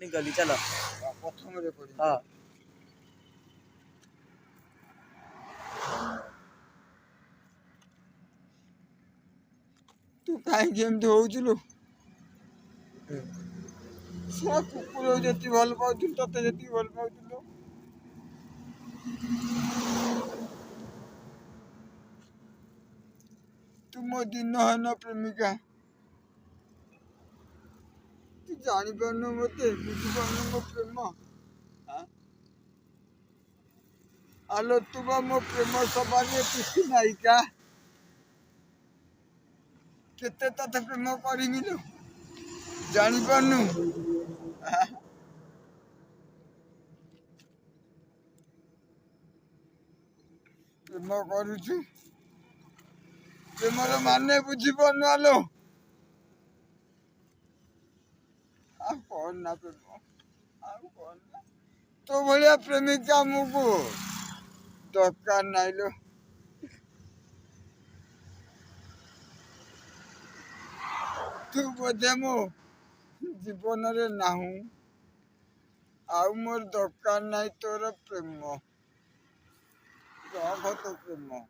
गली चलो ପ୍ରଥମରେ ପଡି हाँ ତୁ କାହିଁକି ଏମିତି ହଉଥିଲୁ? ସେ କୁକୁର ଯେତିକି ଭଲ ପାଉଥିଲୁ ତତେ ଯେତିକି ଭଲ ପାଉଥିଲୁ। ତୁ ମୋ ଦିନହୀନ ପ୍ରେମିକା। ତୁ ଜାଣିପାରୁନୁ ମତେ, ବୁଝିପାରୁନୁ ମୋ ପ୍ରେମ। ଆଲୋ ତୁ ବା ମୋ ପ୍ରେମ ସବାରିରେ କିଛି ନାୟିକା। କେତେ ତତେ ପ୍ରେମ କରିବି ଲୋ, ଜାଣିପାରୁନୁ? ପ୍ରେମ କରୁଛୁ, ପ୍ରେମର ମାନେ ବୁଝିପାରୁନୁ ଆଲୋ। ଆଉ କଣ ନା ପ୍ରେମ, ଆଉ କଣ ନା ତୋ ଭଳିଆ ପ୍ରେମିକା ଆମକୁ ଦରକାର ନାହିଁ ଲୋ। ତୁ ବୋଧେ ମୋ ଜୀବନରେ ନାହୁଁ, ଆଉ ମୋର ଦରକାର ନାହିଁ ତୋର ପ୍ରେମ। ରଖ ତୋ ପ୍ରେମ।